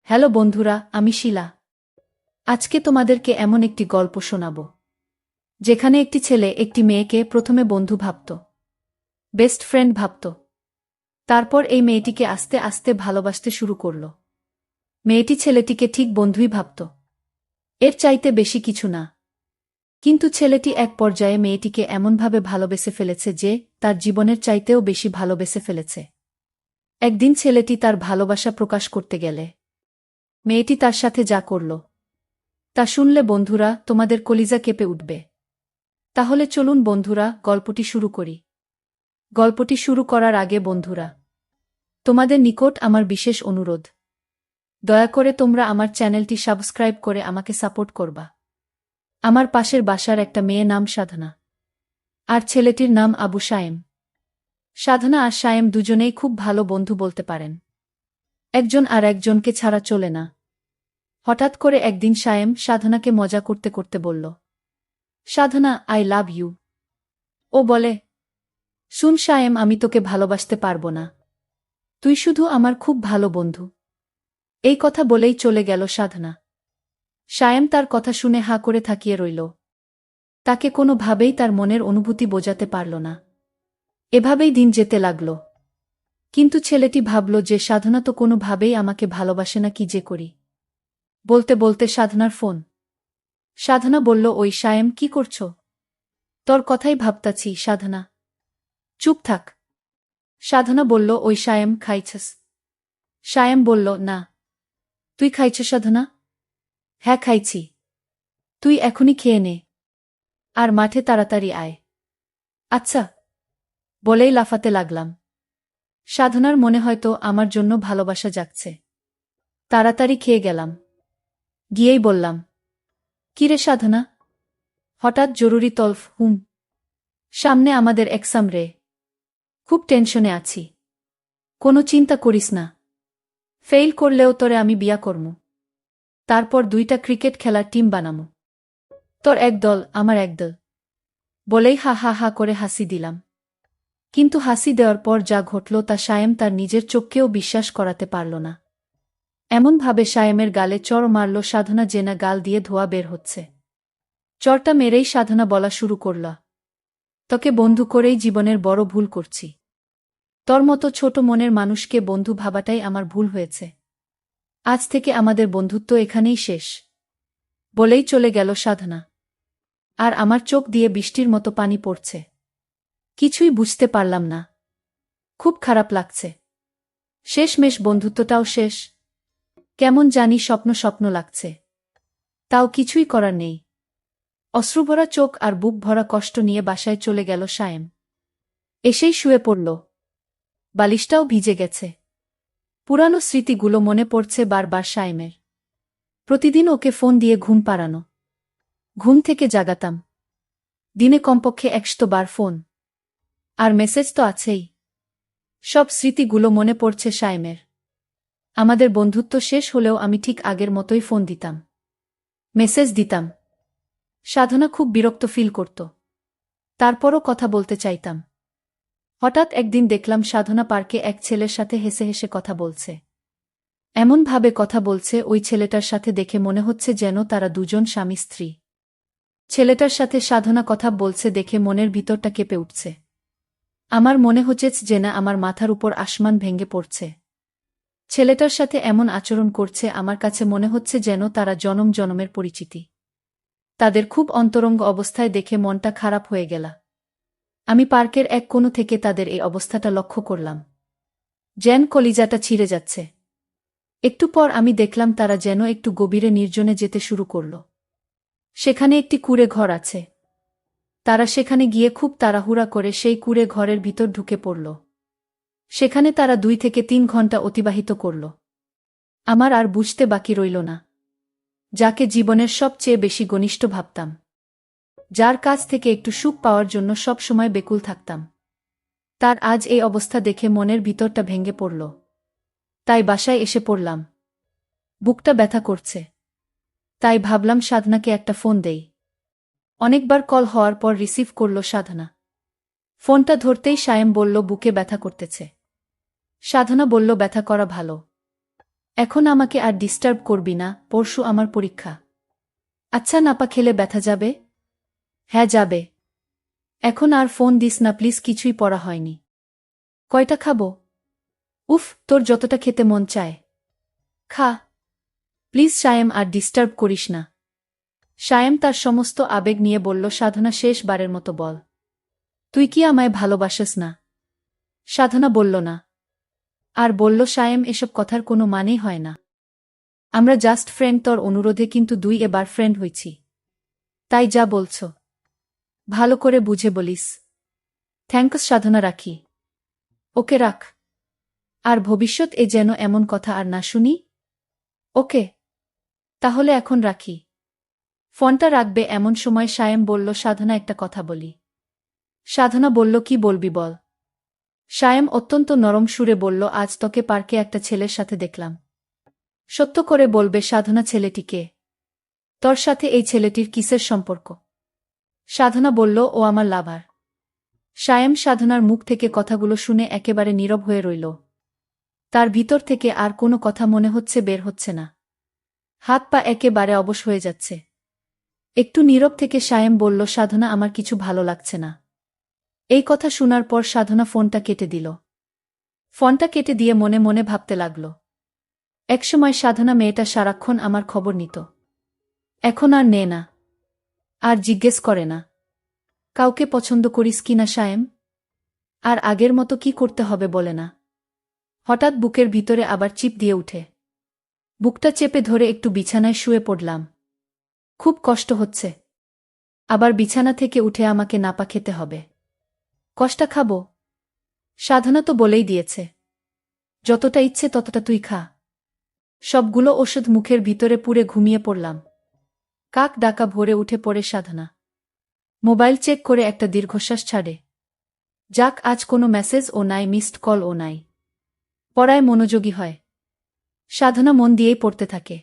Hello বন্ধুরা, আমি শিলা। আজকে তোমাদেরকে এমন একটি গল্প শোনাব যেখানে একটি ছেলে একটি মেয়েকে প্রথমে বন্ধু ভাবত, বেস্ট ফ্রেন্ড ভাবত। তারপর এই মেয়েটিকে আস্তে আস্তে ভালোবাসতে শুরু করল। মেয়েটি ছেলেটিকে ঠিক বন্ধুই ভাবত, এর চাইতে বেশি কিছু না। কিন্তু ছেলেটি এক পর্যায়ে মেয়েটিকে এমনভাবে ভালোবেসে ফেলেছে যে তার জীবনের চাইতেও বেশি ভালোবেসে ফেলেছে। একদিন ছেলেটি তার ভালোবাসা প্রকাশ করতে গেলে মেয়েটি তার সাথে যা করল তা শুনলে বন্ধুরা তোমাদের কলিজা কেঁপে উঠবে। তাহলে চলুন বন্ধুরা, গল্পটি শুরু করি। গল্পটি শুরু করার আগে বন্ধুরা, তোমাদের নিকট আমার বিশেষ অনুরোধ, দয়া করে তোমরা আমার চ্যানেলটি সাবস্ক্রাইব করে আমাকে সাপোর্ট করবা। আমার পাশের বাসার একটা মেয়ে নাম সাধনা, আর ছেলেটির নাম আবু সায়েম। সাধনা আর সায়েম দুজনেই খুব ভালো বন্ধু বলতে পারেন, একজন আর একজনকে ছাড়া চলে না। হঠাৎ করে একদিন সায়েম সাধনাকে মজা করতে করতে বলল, সাধনা, আই লাভ ইউ। ও বলে, শুন সায়েম, আমি তোকে ভালোবাসতে পারবো না, তুই শুধু আমার খুব ভালো বন্ধু। এই কথা বলেই চলে গেল সাধনা। সায়েম তার কথা শুনে হাঁ করে থাকিয়ে রইল। তাকে কোনোভাবেই তার মনের অনুভূতি বোঝাতে পারল না। এভাবেই দিন যেতে লাগল। কিন্তু ছেলেটি ভাবল যে সাধনা তো কোনোভাবেই আমাকে ভালোবাসে না, কি যে করি। বলতে বলতে সাধনার ফোন। সাধনা বলল, ওই সায়েম, কি করছ? তোর কথাই ভাবতাছি সাধনা। চুপ থাক। সাধনা বলল, ওই সায়েম, খাইছস? সায়েম বলল, না। তুই খাইছ সাধনা? হ্যাঁ খাইছি। তুই এখনই খেয়ে নে, আর মাঠে তাড়াতাড়ি আয়। আচ্ছা, বলেই লাফাতে লাগলাম। সাধনার মনে হয়তো আমার জন্য ভালোবাসা জাগছে। তাড়াতাড়ি খেয়ে গেলাম। গিয়েই বললাম, কিরে সাধনা, হঠাৎ জরুরি তলফ? সামনে আমাদের এক্সাম রে, খুব টেনশনে আছি। কোনো চিন্তা করিস না, ফেইল করলেও তোরে আমি বিয়া করমু। তারপর 2টা ক্রিকেট খেলার টিম বানামু, তোর এক দল, আমার এক দল। বলেই হা হা হা করে হাসি দিলাম। কিন্তু হাসি দেওয়ার পর যা ঘটল তা সায়েম তার নিজের চোখকেও বিশ্বাস করাতে পারল না। এমনভাবে সায়েমের গালে চড় মারল সাধনা জেনা গাল দিয়ে ধোয়া বের হচ্ছে। চড়টা মেরেই সাধনা বলা শুরু করল, তোকে বন্ধু করেই জীবনের বড় ভুল করছি। তোর মতো ছোট মনের মানুষকে বন্ধু ভাবাটাই আমার ভুল হয়েছে। আজ থেকে আমাদের বন্ধুত্ব এখানেই শেষ। বলেই চলে গেল সাধনা। আর আমার চোখ দিয়ে বৃষ্টির মতো পানি পড়ছে। কিছুই বুঝতে পারলাম না। খুব খারাপ লাগছে। শেষমেশ বন্ধুত্বটাও শেষ। কেমন জানি স্বপ্ন স্বপ্ন লাগছে। তাও কিছুই করার নেই। অশ্রুভরা চোখ আর বুক ভরা কষ্ট নিয়ে বাসায় চলে গেল সায়েম। এসেই শুয়ে পড়ল। বালিশটাও ভিজে গেছে। পুরানো স্মৃতিগুলো মনে পড়ছে বারবার সায়েমের। প্রতিদিন ওকে ফোন দিয়ে ঘুম পাড়ানো, ঘুম থেকে জাগাতাম। দিনে কমপক্ষে 100 বার ফোন। আর মেসেজ তো আছেই। সব স্মৃতিগুলো মনে পড়ছে সায়েমের। আমাদের বন্ধুত্ব শেষ হলেও আমি ঠিক আগের মতোই ফোন দিতাম, মেসেজ দিতাম। সাধনা খুব বিরক্ত ফিল করত। তারপরও কথা বলতে চাইতাম। হঠাৎ একদিন দেখলাম সাধনা পার্কে এক ছেলের সাথে হেসে হেসে কথা বলছে। এমনভাবে কথা বলছে, ওই ছেলেটার সাথে দেখে মনে হচ্ছে যেন তারা দুজন স্বামী স্ত্রী। ছেলেটার সাথে সাধনা কথা বলছে দেখে মনের ভিতরটা কেঁপে উঠছে। আমার মনে হচ্ছে যে না, আমার মাথার উপর আসমান ভেঙে পড়ছে। ছেলেটার সাথে এমন আচরণ করছে, আমার কাছে মনে হচ্ছে যেন তারা জনম জনমের পরিচিতি। তাদের খুব অন্তরঙ্গ অবস্থায় দেখে মনটা খারাপ হয়ে গেল। আমি পার্কের এক কোণ থেকে তাদের এই অবস্থাটা লক্ষ্য করলাম। যেন কলিজাটা ছিঁড়ে যাচ্ছে। একটু পর আমি দেখলাম তারা যেন একটু গভীরে নির্জনে যেতে শুরু করল। সেখানে একটি কুঁড়ে ঘর আছে। তারা সেখানে গিয়ে খুব তাড়াহুড়া করে সেই কুঁড়ে ঘরের ভিতর ঢুকে পড়ল। সেখানে তারা 2 থেকে 3 ঘন্টা অতিবাহিত করল। আমার আর বুঝতে বাকি রইল না, যাকে জীবনের সবচেয়ে বেশি ঘনিষ্ঠ ভাবতাম, যার কাছ থেকে একটু সুখ পাওয়ার জন্য সব সময় বেকুল থাকতাম, তার আজ এই অবস্থা দেখে মনের ভিতরটা ভেঙে পড়ল। তাই বাসায় এসে পড়লাম। বুকটা ব্যথা করছে। তাই ভাবলাম সাধনাকে একটা ফোন দেই। অনেকবার কল হওয়ার পর রিসিভ করল সাধনা। ফোনটা ধরতেই সায়েম বলল, বুকে ব্যথা করতেছে। সাধনা বলল, ব্যথা করা ভালো। এখন আমাকে আর ডিস্টার্ব করবি না, পরশু আমার পরীক্ষা। আচ্ছা নাপা খেলে ব্যথা যাবে? হ্যাঁ যাবে। এখন আর ফোন দিস না প্লিজ, কিছুই পড়া হয়নি। কয়টা খাবো? উফ, তোর যতটা খেতে মন চায় খা। প্লিজ সায়েম, আর ডিস্টার্ব করিস না। সায়েম তার সমস্ত আবেগ নিয়ে বলল। সাধনা, শেষবারের মতো বল, তুই কি আমায় ভালোবাসিস না? সাধনা বলল না। আর বলল, সায়েম, এসব কথার কোনো মানেই হয় না। আমরা জাস্ট ফ্রেন্ড, তোর অনুরোধে কিন্তু এবার ফ্রেন্ড হইছি। তাই যা বলছ ভালো করে বুঝে বলিস। থ্যাঙ্কস সাধনা, রাখি। ওকে রাখ। আর ভবিষ্যৎ যেন এমন কথা আর না শুনি। ওকে, তাহলে এখন রাখি। ফোনটা রাখবে এমন সময় সায়েম বলল, সাধনা, একটা কথা বলি। সাধনা বলল, কি বলবি বল। সায়েম অত্যন্ত নরম সুরে বলল, আজ তোকে পার্কে একটা ছেলের সাথে দেখলাম। সত্য করে বলবে সাধনা, ছেলেটিকে? তোর সাথে এই ছেলেটির কিসের সম্পর্ক? সাধনা বলল, ও আমার লাভার। সায়েম সাধনার মুখ থেকে কথাগুলো শুনে একেবারে নীরব হয়ে রইল। তার ভিতর থেকে আর কোনো কথা মনে হচ্ছে বের হচ্ছে না। হাত পা একেবারে অবশ হয়ে যাচ্ছে। একটু নীরব থেকে সায়েম বলল, সাধনা, আমার কিছু ভালো লাগছে না। এই কথা শোনার পর সাধনা ফোনটা কেটে দিল। ফোনটা কেটে দিয়ে মনে মনে ভাবতে লাগল। একসময় সাধনা মেয়েটা সারাক্ষণ আমার খবর নিত। এখন আর নেয় না, আর জিজ্ঞেস করে না কাউকে পছন্দ করিস কিনা সায়েম। আর আগের মতো কি করতে হবে বলে না। হঠাৎ বুকের ভিতরে আবার চিপ দিয়ে উঠে। বুকটা চেপে ধরে একটু বিছানায় শুয়ে পড়লাম। খুব কষ্ট হচ্ছে। আবার বিছানা থেকে উঠে আমাকে নাপা খেতে হবে। কষ্টা খাবো? সাধনা তো বলেই দিয়েছে, যতটা ইচ্ছে ততটা তুই খা। সবগুলো ওষুধ মুখের ভিতরে পুরে ঘুমিয়ে পড়লাম। কাক ডাকা ভোরে উঠে পড়ে সাধনা। মোবাইল চেক করে একটা দীর্ঘশ্বাস ছাড়ে। যাক, আজ কোনো মেসেজ ও নাই, মিসড কল ও নাই। পড়ায় মনোযোগী হয়। সাধনা মন দিয়েই পড়তে থাকে।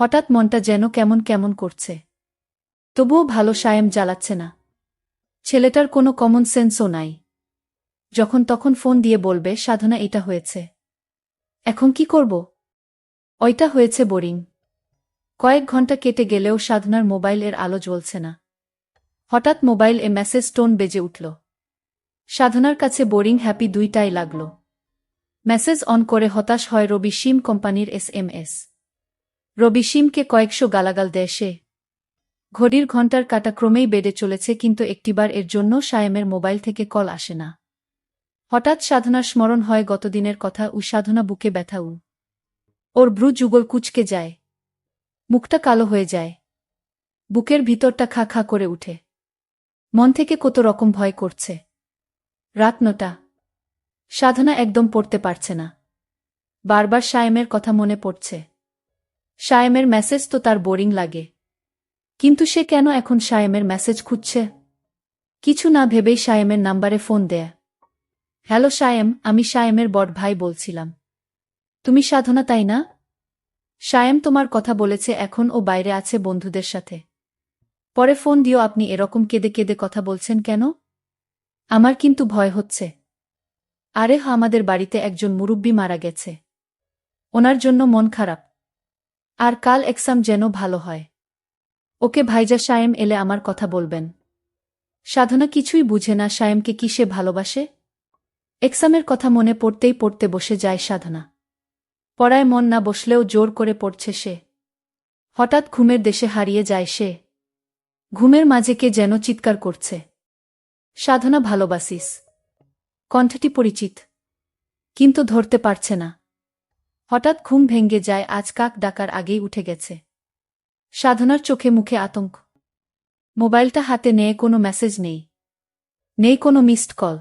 হঠাৎ মনটা যেন কেমন কেমন করছে। তবুও ভালো সায়েম জ্বালাচ্ছে না। ছেলেটার কোনো কমন সেন্সও নাই। যখন তখন ফোন দিয়ে বলবে, সাধনা, এটা হয়েছে। এখন কি করব? ওইটা হয়েছে, বোরিং। কয়েক ঘন্টা কেটে গেলেও সাধনার মোবাইলের আলো জ্বলছে না। হঠাৎ মোবাইল মেসেজ টোন বেজে উঠল। সাধনার কাছে বোরিং হ্যাপি দুইটাই লাগল। মেসেজ অন করে হতাশ হয় রবি সিম কোম্পানির SMS। রবি সিমকে কয়েকশো গালাগাল দেয় সে। ঘড়ির ঘণ্টার কাঁটা ক্রমেই বেড়ে চলেছে, কিন্তু একটিবার এর জন্য সায়েমের মোবাইল থেকে কল আসে না। হঠাৎ সাধনার স্মরণ হয় গতদিনের কথা। সাধনা বুকে ব্যথা। ওর ভ্রু যুগল কুঁচকে যায়। মুখটা কালো হয়ে যায়। বুকের ভিতরটা খা খা করে উঠে। মন থেকে কত রকম ভয় করছে। রাত 9টা। সাধনা একদম পড়তে পারছে না। বারবার সায়েমের কথা মনে পড়ছে। সায়েমের মেসেজ তো তার বোরিং লাগে, কিন্তু সে কেন এখন সায়েমের মেসেজ খুঁজছে? কিছু না ভেবেই সায়েমের নাম্বারে ফোন দেয়। হ্যালো সায়েম, আমি সায়েমের বড় ভাই বলছিলাম। তুমি সাধনা, তাই না? সায়েম তোমার কথা বলেছে, এখন ও বাইরে আছে বন্ধুদের সাথে। পরে ফোন দিও। আপনি এরকম কেঁদে কেঁদে কথা বলছেন কেন? আমার কিন্তু ভয় হচ্ছে। আরে আমাদের বাড়িতে একজন মুরুব্বি মারা গেছে। ওনার জন্য মন খারাপ। আর কাল এক্সাম যেন ভালো হয়। ওকে ভাইজা, সায়েম এলে আমার কথা বলবেন। সাধনা কিছুই বুঝে না সায়েমকে কি সে ভালোবাসে। এক্সামের কথা মনে পড়তেই পড়তে বসে যায় সাধনা। পড়ায় মন না বসলেও জোর করে পড়ছে সে। হঠাৎ ঘুমের দেশে হারিয়ে যায় সে। ঘুমের মাঝে কে যেন চিৎকার করছে, সাধনা ভালোবাসিস। কণ্ঠটি পরিচিত, কিন্তু ধরতে পারছে না। হঠাৎ ঘুম ভেঙে যায়। আজ কাক ডাকার আগেই উঠে গেছে। সাধনার চোখে মুখে আতঙ্ক। মোবাইলটা হাতে নিয়ে কোনো মেসেজ নেই, নেই কোনো মিসড কল।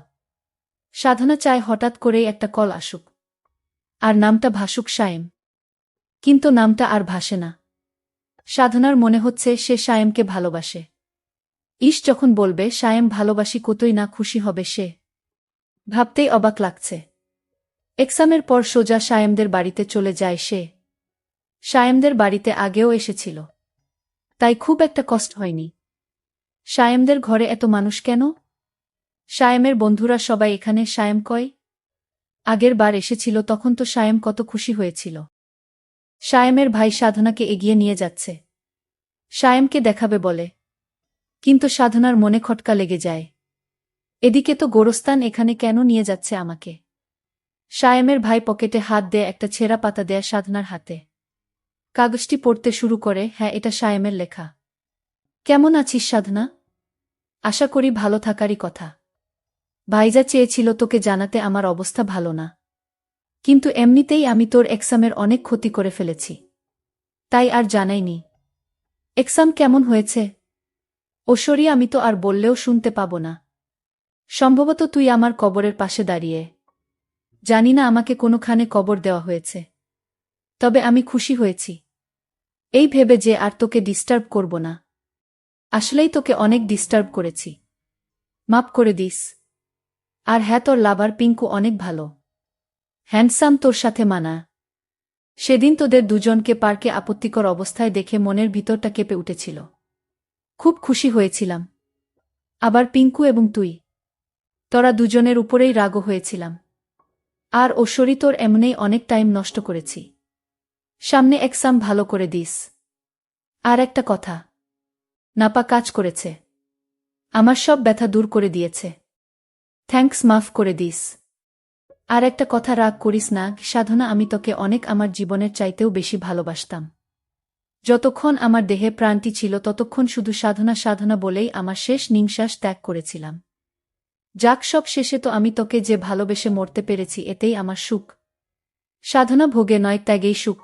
সাধনা চায় হঠাৎ করেই একটা কল আসুক, আর নামটা ভাসুক সায়েম। কিন্তু নামটা আর ভাসে না। সাধনার মনে হচ্ছে সে সায়েমকে ভালোবাসে। যখন বলবে সায়েম ভালোবাসি, কতই না খুশি হবে সে। ভাবতেই অবাক লাগছে। এক্সামের পর সোজা সায়েমদের বাড়িতে চলে যায় সে। সায়েমদের বাড়িতে আগেও এসেছিল, তাই খুব একটা কষ্ট হয়নি। সায়েমদের ঘরে এত মানুষ কেন? সায়েমের বন্ধুরা সবাই এখানে। সায়েম কই? আগের বার এসেছিল তখন তো সায়েম কত খুশি হয়েছিল। সায়েমের ভাই সাধনাকে এগিয়ে নিয়ে যাচ্ছে। সায়েমকে দেখাবে বলে, কিন্তু সাধনার মনে খটকা লেগে যায়। এদিকে তো গোরস্তান এখানে কেন নিয়ে যাচ্ছে আমাকে? সায়েমের ভাই পকেটে হাত দিয়ে একটা ছেঁড়া পাতা দেয়া সাধনার হাতে। কাগজটি পড়তে শুরু করে। হ্যাঁ, এটা সায়েমের লেখা। কেমন আছিস সাধনা? আশা করি ভালো থাকারই কথা। ভাইজা চেয়েছিল তোকে জানাতে আমার অবস্থা ভালো না। কিন্তু এমনিতেই আমি তোর এক্সামের অনেক ক্ষতি করে ফেলেছি, তাই আর জানাইনি। এক্সাম কেমন হয়েছে? ওশরি, আমি তো আর বললেও শুনতে পাব না। সম্ভবত তুই আমার কবরের পাশে দাঁড়িয়ে। জানি না আমাকে কোনোখানে কবর দেওয়া হয়েছে, তবে আমি খুশি হয়েছি এই ভেবে যে আর তোকে ডিস্টার্ব করব না। আসলেই তোকে অনেক ডিস্টার্ব করেছি, মাপ করে দিস। আর হ্যাঁ, তোর লাভার পিঙ্কু অনেক ভালো, হ্যান্ডসাম, তোর সাথে মানা। সেদিন তোদের দুজনকে পার্কে আপত্তিকর অবস্থায় দেখে মনের ভিতরটা কেঁপে উঠেছিল। খুব খুশি হয়েছিলাম। আবার পিঙ্কু এবং তুই, তোরা দুজনের উপরেই রাগও হয়েছিলাম। আর ওশরি, তোর এমনেই অনেক টাইম নষ্ট করেছি। সামনে এক্সাম ভালো করে দিস। আর একটা কথা, নাপা কাজ করেছে, আমার সব ব্যথা দূর করে দিয়েছে। থ্যাঙ্কস, মাফ করে দিস। আর একটা কথা, রাগ করিস না সাধনা, আমি তোকে অনেক, আমার জীবনের চাইতেও বেশি ভালোবাসতাম। যতক্ষণ আমার দেহে প্রাণটি ছিল ততক্ষণ শুধু সাধনা সাধনা বলেই আমার শেষ নিঃশ্বাস ত্যাগ করেছিলাম। যাক, সব শেষে তো আমি তোকে যে ভালোবেসে মরতে পেরেছি, এতেই আমার সুখ। সাধনা ভোগে নয়, ত্যাগেই সুখ।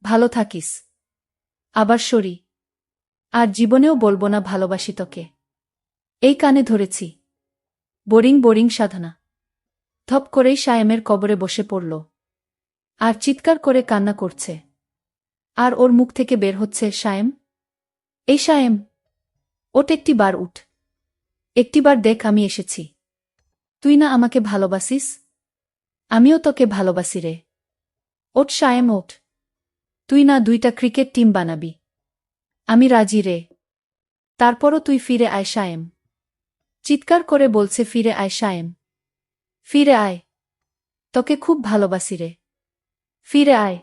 ভালো থাকিস। আবার সরি। আর জীবনেও বলবো না ভালোবাসি তোকে। এই কানে ধরেছি। বোরিং বোরিং সাধনা ধপ করেই সায়েমের কবরে বসে পড়ল আর চিৎকার করে কান্না করছে। আর ওর মুখ থেকে বের হচ্ছে, সায়েম, এই সায়েম, ওঠ, একটিবার উঠ, একটিবার দেখ আমি এসেছি। তুই না আমাকে ভালোবাসিস? আমিও তোকে ভালোবাসি রে। ওঠ সায়েম, ওঠ। তুই না 2টা ক্রিকেট টিম বানাবি? আমি রাজি রে। তারপরও তুই ফিরে আয় সায়েম। চিৎকার করে বলছে, ফিরে আয় সায়েম, ফিরে আয়। তোকে খুব ভালোবাসি রে, ফিরে আয়।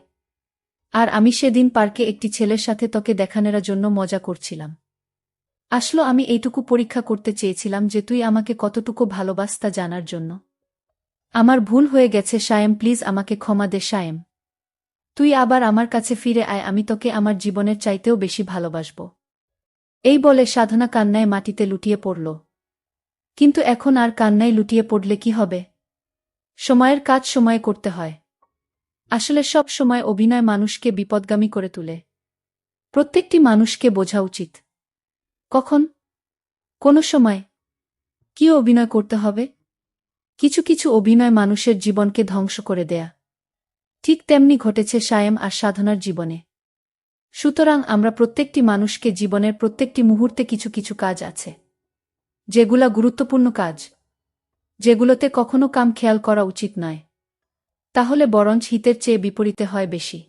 আর আমি সেদিন পার্কে একটি ছেলের সাথে তোকে দেখানোর জন্য মজা করছিলাম। আসলে আমি এইটুকু পরীক্ষা করতে চেয়েছিলাম যে তুই আমাকে কতটুকু ভালোবাস তা জানার জন্য। আমার ভুল হয়ে গেছে সায়েম, প্লিজ আমাকে ক্ষমা দে সায়েম। তুই আবার আমার কাছে ফিরে আয়, আমি তোকে আমার জীবনের চাইতেও বেশি ভালোবাসব। এই বলে সাধনা কান্নায় মাটিতে লুটিয়ে পড়ল। কিন্তু এখন আর কান্নায় লুটিয়ে পড়লে কি হবে? সময়ের কাজ সময়ে করতে হয়। আসলে সব সময় অভিনয় মানুষকে বিপদগামী করে তোলে। প্রত্যেকটি মানুষকে বোঝা উচিত কখন, কোন সময় কি অভিনয় করতে হবে। কিছু কিছু অভিনয় মানুষের জীবনকে ধ্বংস করে দেয়া। ঠিক তেমনি ঘটেছে সায়েম আর সাধনার জীবনে। সুতরাং আমরা প্রত্যেকটি মানুষকে জীবনের প্রত্যেকটি মুহূর্তে কিছু কিছু কাজ আছে, যেগুলা গুরুত্বপূর্ণ কাজ, যেগুলোতে কখনো কাম খেয়াল করা উচিত নয়। তাহলে বরঞ্চ হিতের চেয়ে বিপরীতে হয় বেশি।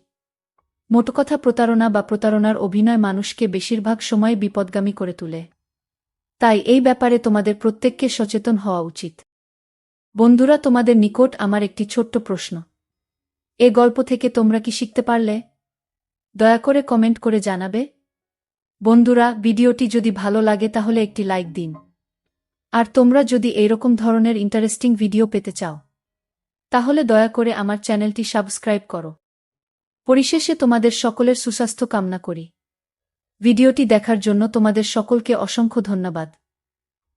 মোটকথা, প্রতারণা বা প্রতারণার অভিনয় মানুষকে বেশিরভাগ সময় বিপদগামী করে তোলে। তাই এই ব্যাপারে তোমাদের প্রত্যেককে সচেতন হওয়া উচিত। বন্ধুরা, তোমাদের নিকট আমার একটি ছোট্ট প্রশ্ন। এ গল্প থেকে তোমরা কি শিখতে পারলে? দয়া করে কমেন্ট করে জানাবে। বন্ধুরা, ভিডিওটি যদি ভালো লাগে তাহলে একটি লাইক দিন। আর তোমরা যদি এইরকম ধরনের ইন্টারেস্টিং ভিডিও পেতে চাও, তাহলে দয়া করে আমার চ্যানেলটি সাবস্ক্রাইব করো। পরিশেষে তোমাদের সকলের সুস্বাস্থ্য কামনা করি। ভিডিওটি দেখার জন্য তোমাদের সকলকে অসংখ্য ধন্যবাদ।